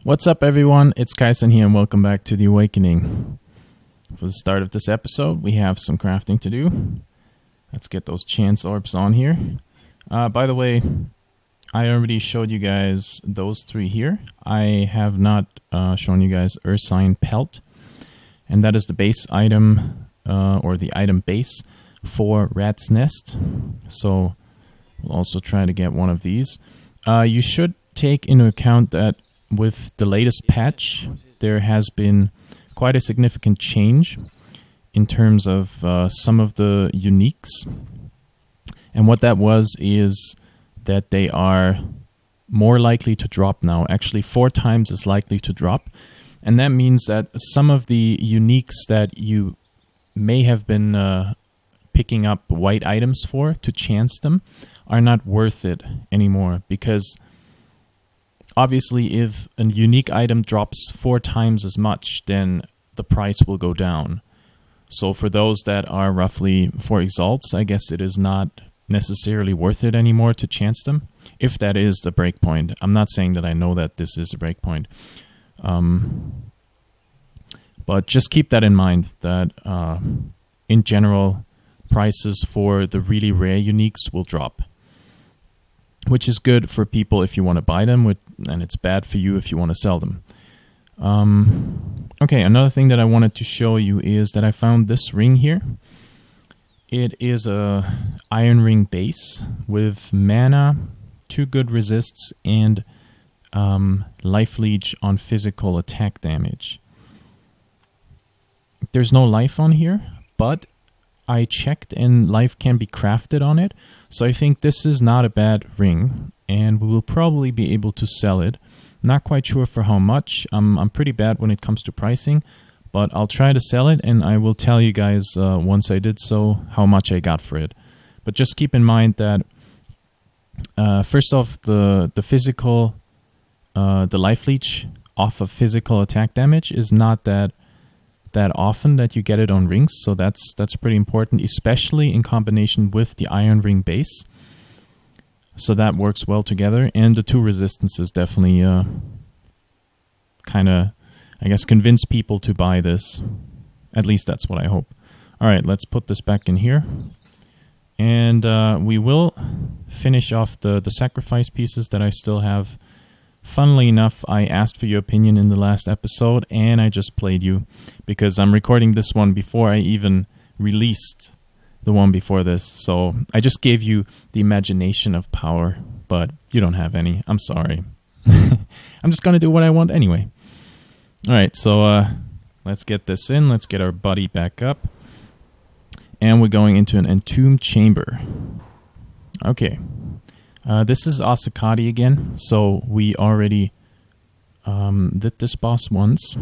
What's up, everyone? It's Kaisen here, and welcome back to The Awakening. For the start of this episode, we have some crafting to do. Let's get those chance orbs on here. By the way, I already showed you guys those three here. I have not shown you guys Ursine Pelt, and that is the base item, or the item base for Rat's Nest. So we'll also try to get one of these. You should take into account that with the latest patch, there has been quite a significant change in terms of some of the uniques. And what that was is that they are more likely to drop now, actually 4 times as likely to drop. And that means that some of the uniques that you may have been picking up white items for to chance them are not worth it anymore, because obviously, if a unique item drops 4 times as much, then the price will go down. So for those that are roughly 4 exalts, I guess it is not necessarily worth it anymore to chance them, if that is the breakpoint. I'm not saying that I know that this is the breakpoint. But just keep that in mind, that in general, prices for the really rare uniques will drop, which is good for people if you want to buy them, and it's bad for you if you want to sell them. Okay, another thing that I wanted to show you is that I found this ring here. It is a iron ring base with mana, 2 good resists, and life leech on physical attack damage. There's no life on here, but I checked and life can be crafted on it. So I think this is not a bad ring, and we will probably be able to sell it. Not quite sure for how much. I'm pretty bad when it comes to pricing, but I'll try to sell it, and I will tell you guys once I did so how much I got for it. But just keep in mind that first off, the physical, the life leech off of physical attack damage is not that often that you get it on rings, so that's pretty important, especially in combination with the iron ring base. So that works well together, and the 2 resistances definitely kind of, I guess, convince people to buy this. At least that's what I hope. Alright, let's put this back in here, and we will finish off the sacrifice pieces that I still have. Funnily enough, I asked for your opinion in the last episode, and I just played you, because I'm recording this one before I even released the one before this. So I just gave you the imagination of power, but you don't have any. I'm sorry. I'm just going to do what I want anyway. Alright, so let's get this in. Let's get our buddy back up. And we're going into an entombed chamber. Okay. This is Asakati again, so we already did this boss once,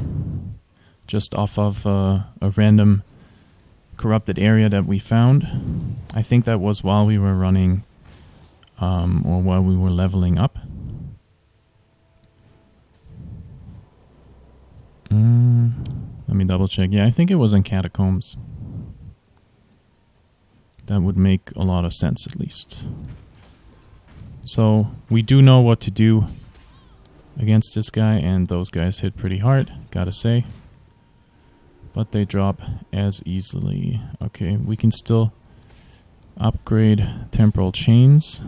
just off of a random corrupted area that we found. I think that was while we were running, or while we were leveling up. Let me double check. Yeah, I think it was in Catacombs. That would make a lot of sense, at least. So we do know what to do against this guy, and those guys hit pretty hard, gotta say. But they drop as easily. Okay, we can still upgrade temporal chains.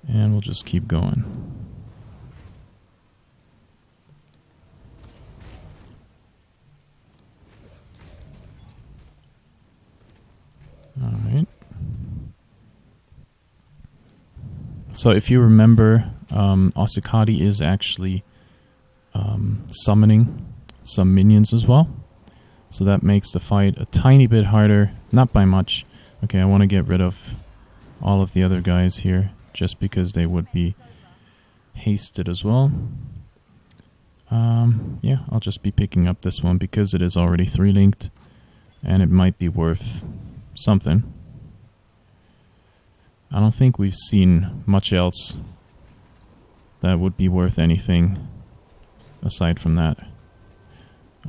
And we'll just keep going. Alright. So if you remember, Asakati is actually summoning some minions as well. So that makes the fight a tiny bit harder, not by much. Okay, I want to get rid of all of the other guys here, just because they would be hasted as well. Yeah, I'll just be picking up this one because it is already 3-linked, and it might be worth something. I don't think we've seen much else that would be worth anything aside from that.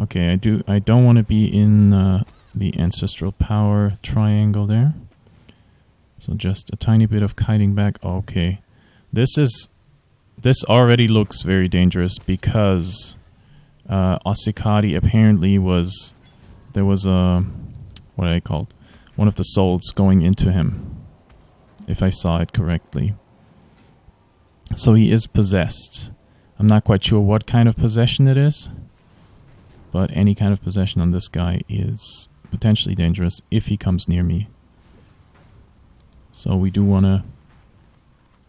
Okay, I don't want to be in the ancestral power triangle there. So just a tiny bit of kiting back. Okay, This already looks very dangerous because Osikadi apparently there was a, what I called, one of the souls going into him, if I saw it correctly. So he is possessed. I'm not quite sure what kind of possession it is, but any kind of possession on this guy is potentially dangerous if he comes near me. So we do want to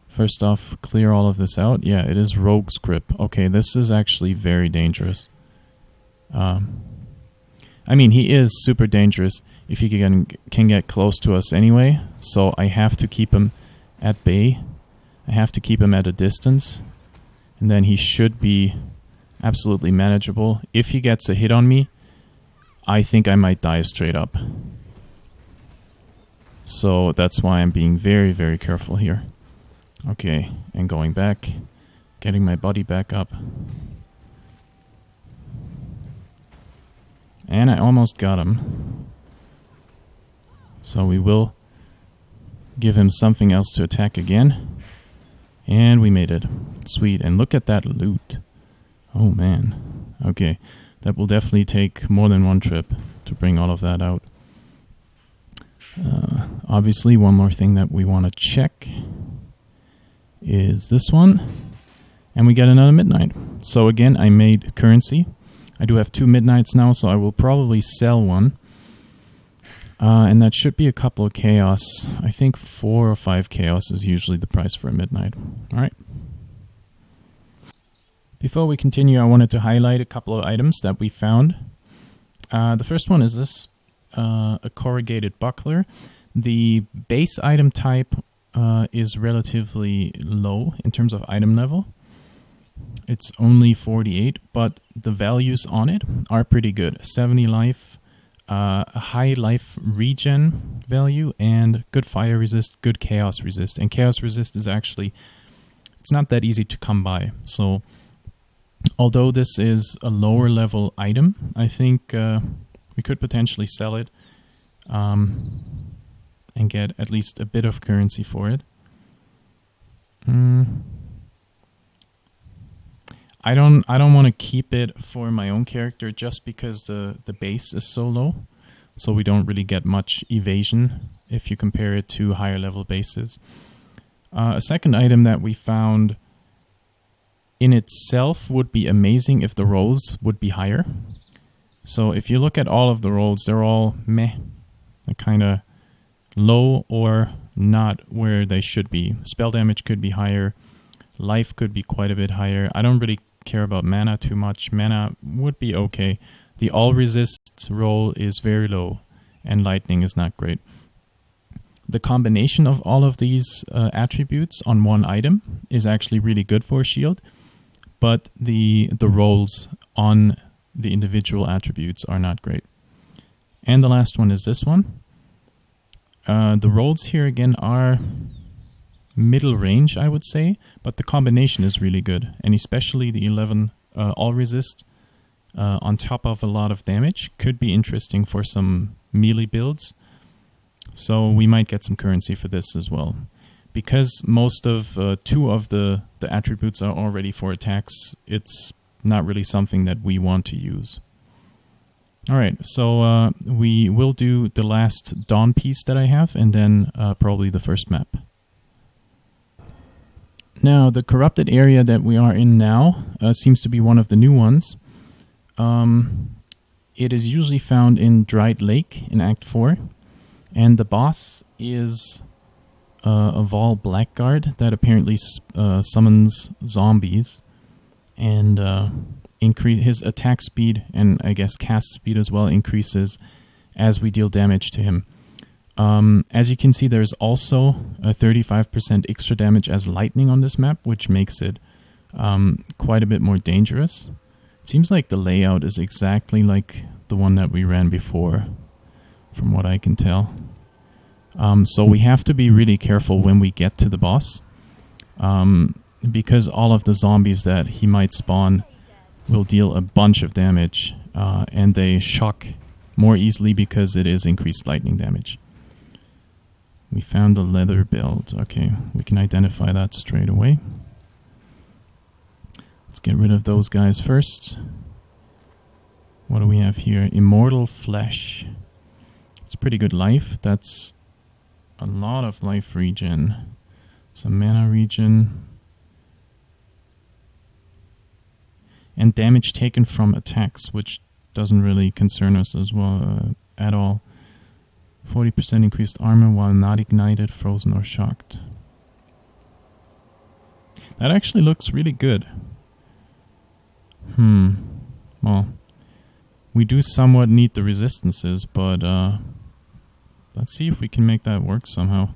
first off clear all of this out. Yeah, it is Rogue's Grip. Okay, this is actually very dangerous. I mean, he is super dangerous if he can get close to us anyway, so I have to keep him at bay. I have to keep him at a distance, and then he should be absolutely manageable. If he gets a hit on me, I think I might die straight up. So that's why I'm being very, very careful here. Okay, and going back, getting my body back up. And I almost got him. So we will give him something else to attack again. And we made it. Sweet. And look at that loot. Oh man. Okay. That will definitely take more than one trip to bring all of that out. Obviously, one more thing that we want to check is this one. And we get another midnight. So again, I made currency. I do have 2 midnights now, so I will probably sell one. And that should be a couple of chaos. I think 4 or 5 chaos is usually the price for a midnight. Alright. Before we continue, I wanted to highlight a couple of items that we found. The first one is this, a corrugated buckler. The base item type is relatively low in terms of item level. It's only 48, but the values on it are pretty good. 70 life, a high life regen value, and good fire resist, good chaos resist. And chaos resist is actually, it's not that easy to come by. So although this is a lower level item, I think we could potentially sell it and get at least a bit of currency for it. I don't want to keep it for my own character just because the base is so low, so we don't really get much evasion if you compare it to higher level bases. A second item that we found in itself would be amazing if the rolls would be higher. So if you look at all of the rolls, they're all meh, kind of low or not where they should be. Spell damage could be higher. Life could be quite a bit higher. I don't really care about mana too much. Mana would be okay. The all resist roll is very low, and lightning is not great. The combination of all of these attributes on one item is actually really good for a shield, but the rolls on the individual attributes are not great. And the last one is this one. The rolls here again are middle range, I would say, but the combination is really good, and especially the 11 all resist on top of a lot of damage could be interesting for some melee builds. So we might get some currency for this as well, because most of 2 of the attributes are already for attacks. It's not really something that we want to use. Alright, so we will do the last Dawn piece that I have, and then probably the first map. Now, the corrupted area that we are in now seems to be one of the new ones. It is usually found in Dried Lake in Act 4, and the boss is a Vol Blackguard that apparently summons zombies, and his attack speed and I guess cast speed as well increases as we deal damage to him. As you can see, there's also a 35% extra damage as lightning on this map, which makes it quite a bit more dangerous. It seems like the layout is exactly like the one that we ran before, from what I can tell. So we have to be really careful when we get to the boss, because all of the zombies that he might spawn will deal a bunch of damage, and they shock more easily because it is increased lightning damage. We found the leather belt. Okay, we can identify that straight away. Let's get rid of those guys first. What do we have here? Immortal Flesh. It's pretty good life. That's a lot of life regen. Some mana regen. And damage taken from attacks, which doesn't really concern us as well at all. 40% increased armor while not ignited, frozen, or shocked. That actually looks really good. Well, we do somewhat need the resistances, but let's see if we can make that work somehow.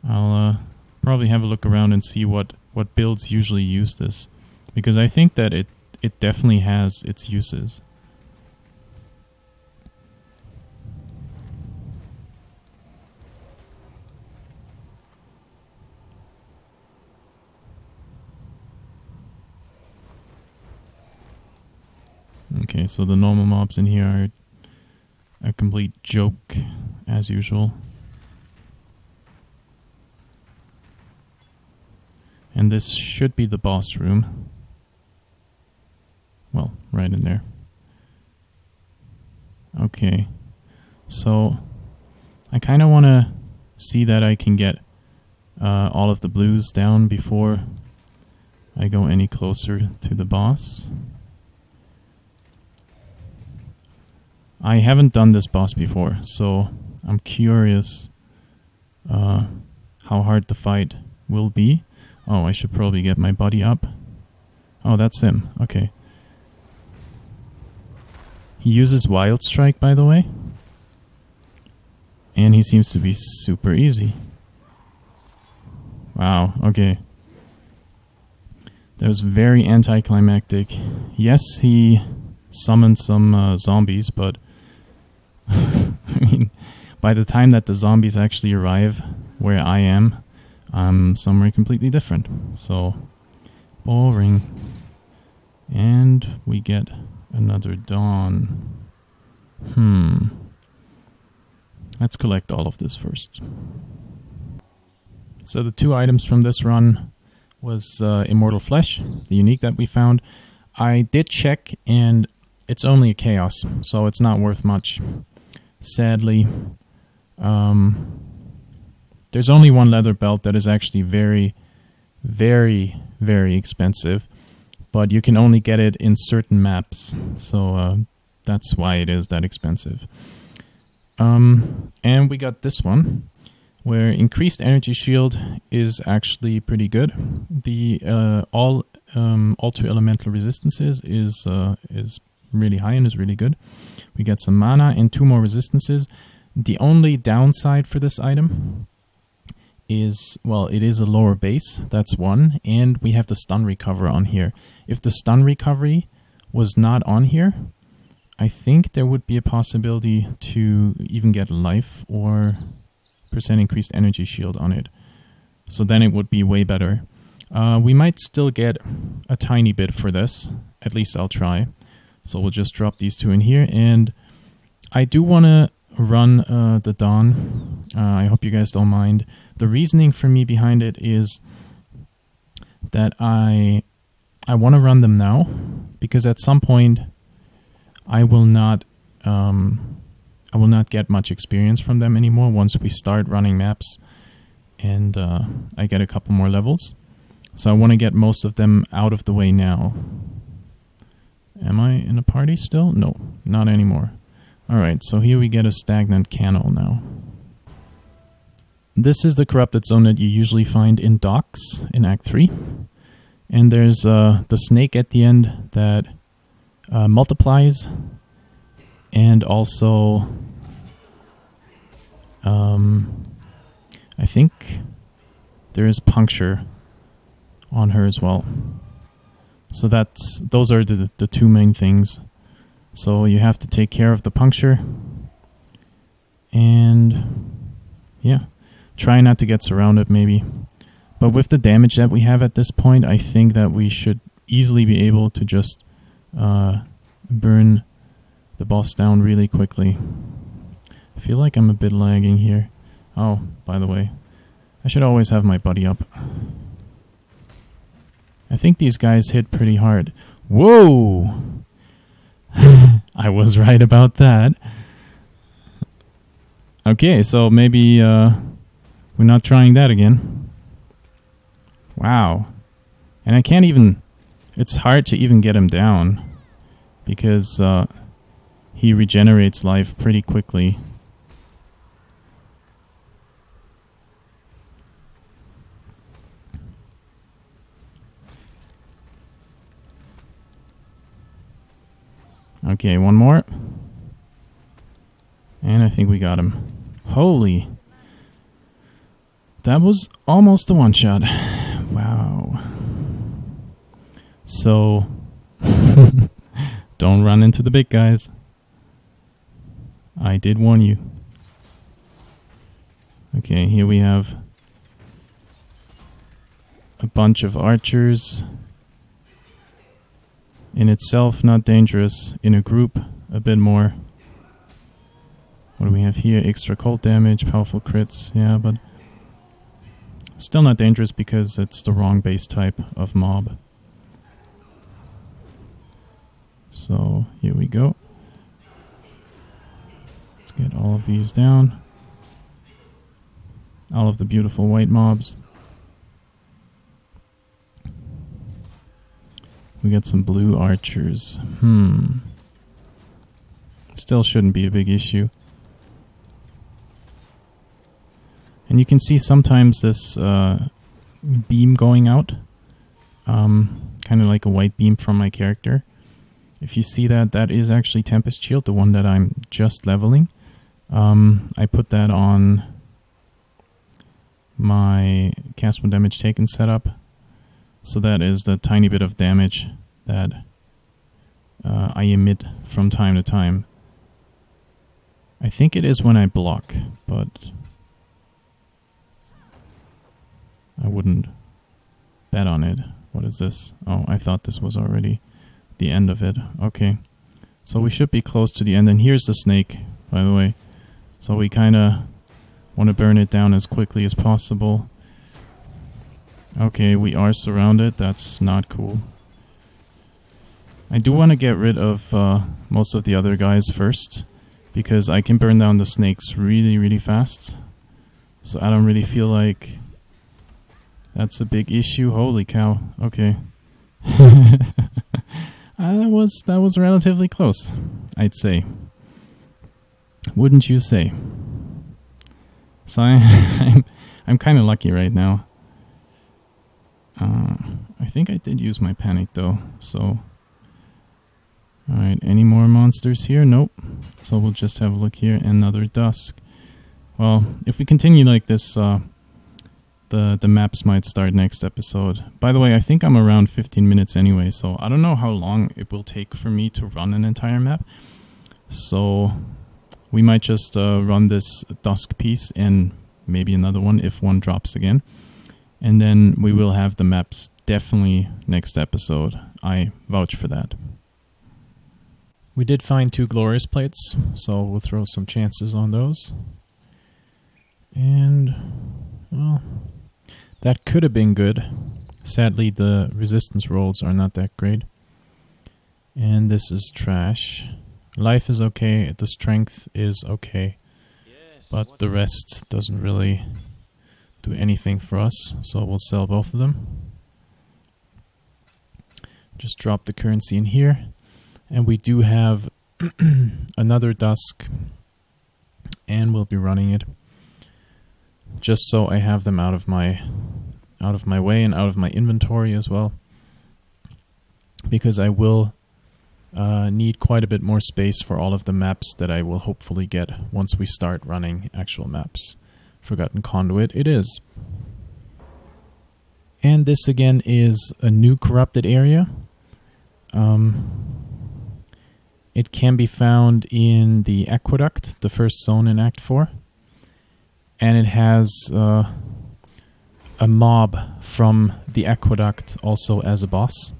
I'll probably have a look around and see what builds usually use this, because I think that it definitely has its uses. Okay, so the normal mobs in here are a complete joke, as usual. And this should be the boss room. Well, right in there. Okay, so I kind of want to see that I can get all of the blues down before I go any closer to the boss. I haven't done this boss before, so I'm curious how hard the fight will be. Oh, I should probably get my buddy up. Oh, that's him. Okay. He uses Wild Strike, by the way. And he seems to be super easy. Wow, okay. That was very anticlimactic. Yes, he summoned some zombies, but I mean, by the time that the zombies actually arrive where I am, I'm somewhere completely different. So, boring. And we get another dawn. Let's collect all of this first. So the two items from this run was Immortal Flesh, the unique that we found. I did check, and it's only a chaos, so it's not worth much. Sadly, there's only one leather belt that is actually very, very, very expensive, but you can only get it in certain maps, so that's why it is that expensive. And we got this one, where increased energy shield is actually pretty good. The all to elemental resistances is really high and is really good. We get some mana and 2 more resistances. The only downside for this item is, well, it is a lower base, that's one, and we have the stun recover on here. If the stun recovery was not on here, I think there would be a possibility to even get life or percent increased energy shield on it. So then it would be way better. We might still get a tiny bit for this, at least I'll try. So we'll just drop these 2 in here, and I do want to run the Dawn. I hope you guys don't mind. The reasoning for me behind it is that I want to run them now, because at some point I will not get much experience from them anymore once we start running maps and I get a couple more levels. So I want to get most of them out of the way now. Am I in a party still? No, not anymore. Alright, so here we get a stagnant canal now. This is the corrupted zone that you usually find in docks in Act 3. And there's the snake at the end that multiplies, and also I think there is puncture on her as well. So those are the 2 main things. So you have to take care of the puncture, and yeah, try not to get surrounded maybe. But with the damage that we have at this point, I think that we should easily be able to just burn the boss down really quickly. I feel like I'm a bit lagging here. Oh, by the way, I should always have my buddy up. I think these guys hit pretty hard. Whoa! I was right about that. Okay, so maybe we're not trying that again. Wow. And I can't even... It's hard to even get him down, because he regenerates life pretty quickly. Okay, one more. And I think we got him. Holy. That was almost a one-shot. Wow. So, don't run into the big guys. I did warn you. Okay, here we have a bunch of archers. In itself, not dangerous. In a group, a bit more. What do we have here? Extra cold damage, powerful crits. Yeah, but still not dangerous because it's the wrong base type of mob. So, here we go. Let's get all of these down. All of the beautiful white mobs. We got some blue archers. Still shouldn't be a big issue. And you can see sometimes this beam going out. Kind of like a white beam from my character. If you see that, that is actually Tempest Shield, the one that I'm just leveling. I put that on my cast when damage taken setup. So that is the tiny bit of damage that I emit from time to time. I think it is when I block, but I wouldn't bet on it. What is this? Oh, I thought this was already the end of it. Okay. So we should be close to the end. And here's the snake, by the way. So we kind of want to burn it down as quickly as possible. Okay, we are surrounded. That's not cool. I do want to get rid of most of the other guys first, because I can burn down the snakes really, really fast. So I don't really feel like that's a big issue. Holy cow. Okay. That was relatively close, I'd say. Wouldn't you say? So I'm kind of lucky right now. I think I did use my panic though, so... Alright, any more monsters here? Nope. So we'll just have a look here. Another dusk. Well, if we continue like this, the maps might start next episode. By the way, I think I'm around 15 minutes anyway, so I don't know how long it will take for me to run an entire map. So we might just run this dusk piece and maybe another one if one drops again. And then we will have the maps definitely next episode. I vouch for that. We did find 2 glorious plates, so we'll throw some chances on those. And, well, that could have been good. Sadly, the resistance rolls are not that great. And this is trash. Life is okay, the strength is okay. But the rest doesn't really do anything for us, so we'll sell both of them. Just drop the currency in here. And we do have another dusk, and we'll be running it just so I have them out of my way and out of my inventory as well, because I will need quite a bit more space for all of the maps that I will hopefully get once we start running actual maps. Forgotten Conduit it is. And this again is a new corrupted area. It can be found in the Aqueduct, the first zone in Act 4. And it has a mob from the Aqueduct also as a boss.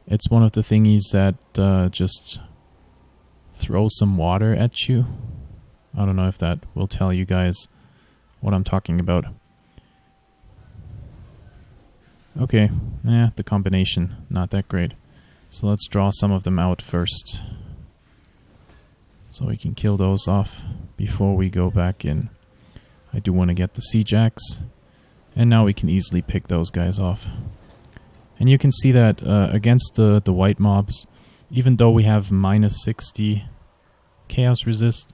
It's one of the thingies that just throws some water at you. I don't know if that will tell you guys what I'm talking about. Okay, the combination, not that great. So let's draw some of them out first. So we can kill those off before we go back in. I do want to get the Siege Axe. And now we can easily pick those guys off. And you can see that against the white mobs, even though we have minus 60 chaos resist,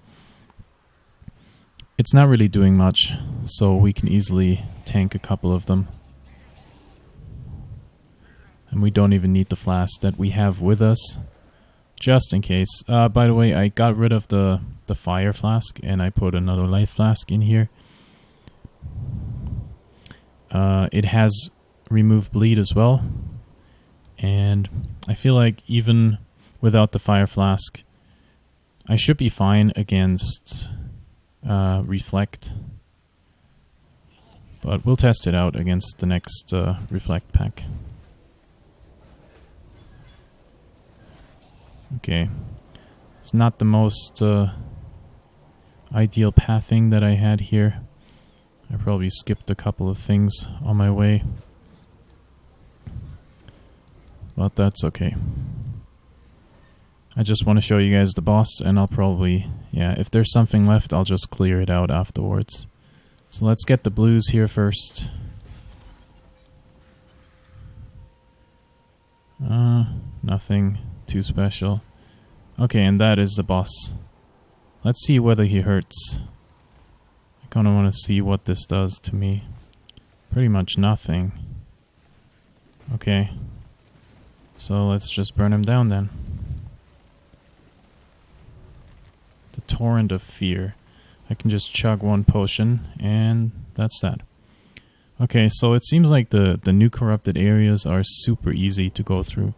it's not really doing much. So we can easily tank a couple of them. And we don't even need the flask that we have with us, just in case. By the way, I got rid of the fire flask and I put another life flask in here. It has removed bleed as well. And I feel like even without the fire flask, I should be fine against reflect. But we'll test it out against the next reflect pack. Okay, it's not the most ideal pathing that I had here. I probably skipped a couple of things on my way, but that's okay. I just want to show you guys the boss, and I'll probably, if there's something left, I'll just clear it out afterwards. So let's get the blues here first. Nothing too special. Okay, and that is the boss. Let's see whether he hurts. I kind of want to see what this does to me. Pretty much nothing. Okay. So let's just burn him down then. The Torrent of Fear. I can just chug one potion, and that's that. Okay, so it seems like the new corrupted areas are super easy to go through.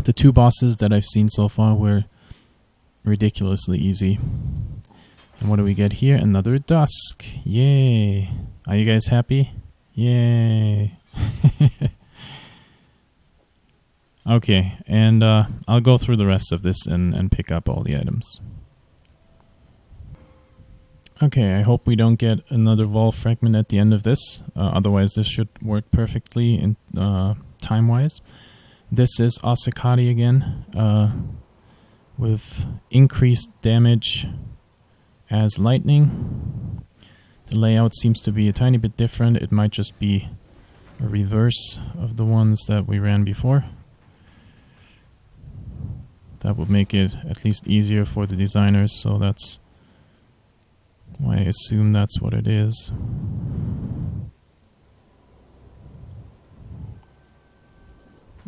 The two bosses that I've seen so far were ridiculously easy. And what do we get here? Another dusk. Yay. Are you guys happy? Yay. Okay, and I'll go through the rest of this and pick up all the items. Okay, I hope we don't get another wall fragment at the end of this. Otherwise, this should work perfectly in time-wise. This is Asekari again, with increased damage as lightning. The layout seems to be a tiny bit different. It might just be a reverse of the ones that we ran before. That would make it at least easier for the designers, so that's why I assume that's what it is.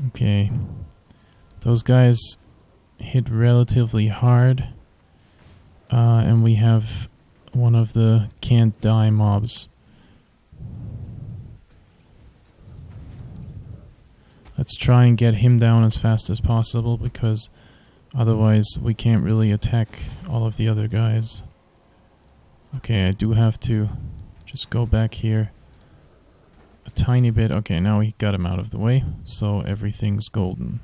Okay, those guys hit relatively hard, and we have one of the can't die mobs. Let's try and get him down as fast as possible, because otherwise we can't really attack all of the other guys. Okay, I do have to just go back here a tiny bit. Okay, now we got him out of the way, so everything's golden.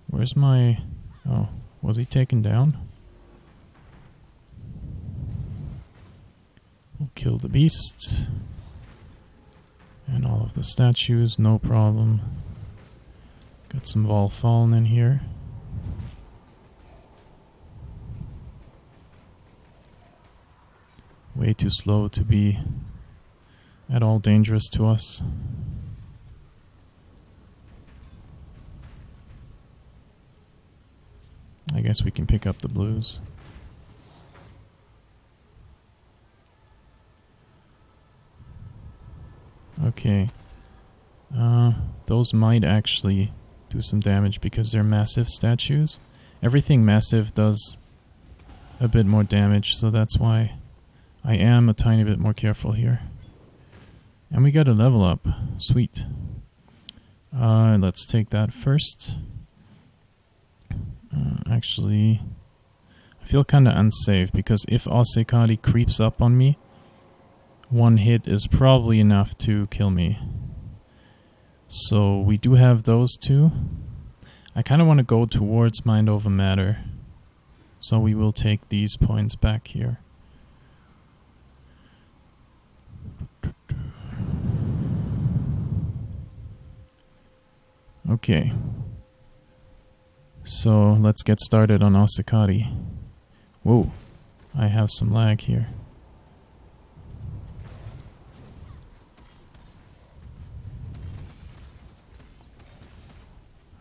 Where's my... Oh, was he taken down? We'll kill the beast. And all of the statues, no problem. Got some Vol Fallen in here. Way too slow to be at all dangerous to us. I guess we can pick up the blues. Okay. Those might actually do some damage because they're massive statues. Everything massive does a bit more damage, so that's why I am a tiny bit more careful here. And we got a level up. Sweet. Let's take that first. Actually, I feel kind of unsafe because if Asekari creeps up on me, one hit is probably enough to kill me. So we do have those two. I kind of want to go towards Mind Over Matter. So we will take these points back here. Okay. So let's get started on Osikari. Whoa, I have some lag here.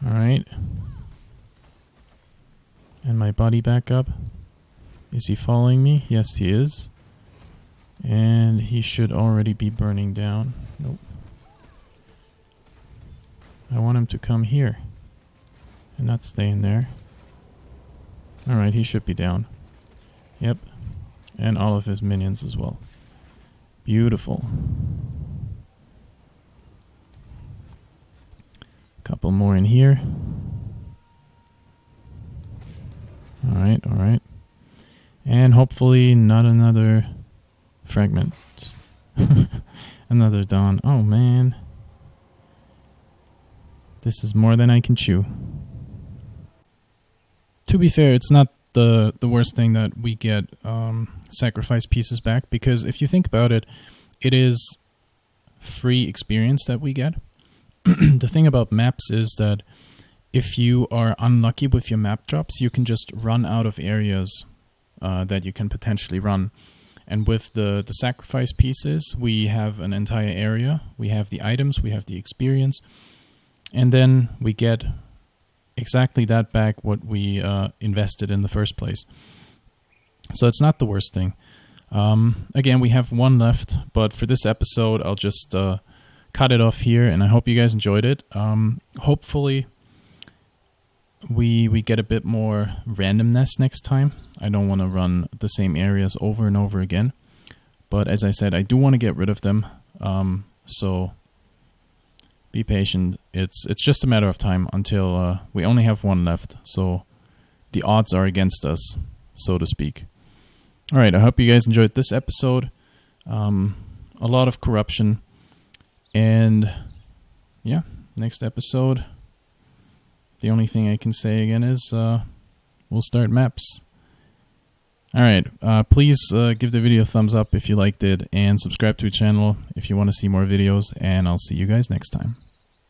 Alright. And my buddy back up. Is he following me? Yes, he is. And he should already be burning down. Nope. I want him to come here and not staying there. Alright, he should be down. Yep. And all of his minions as well. Beautiful. Couple more in here. Alright, alright. And hopefully not another fragment. Another dawn. Oh man. This is more than I can chew. To be fair, it's not the worst thing that we get sacrifice pieces back, because if you think about it, it is free experience that we get. The thing about maps is that if you are unlucky with your map drops, you can just run out of areas that you can potentially run. And with the sacrifice pieces, we have an entire area. We have the items, we have the experience, and then we get exactly that back what we invested in the first place. So it's not the worst thing. Again, we have one left, but for this episode, I'll just cut it off here, and I hope you guys enjoyed it. Hopefully, we get a bit more randomness next time. I don't want to run the same areas over and over again. But as I said, I do want to get rid of them. So be patient. It's just a matter of time until we only have one left. So the odds are against us, so to speak. All right, I hope you guys enjoyed this episode. A lot of corruption. And yeah, next episode, the only thing I can say again is we'll start maps. All right, please give the video a thumbs up if you liked it, and subscribe to the channel if you want to see more videos, and I'll see you guys next time.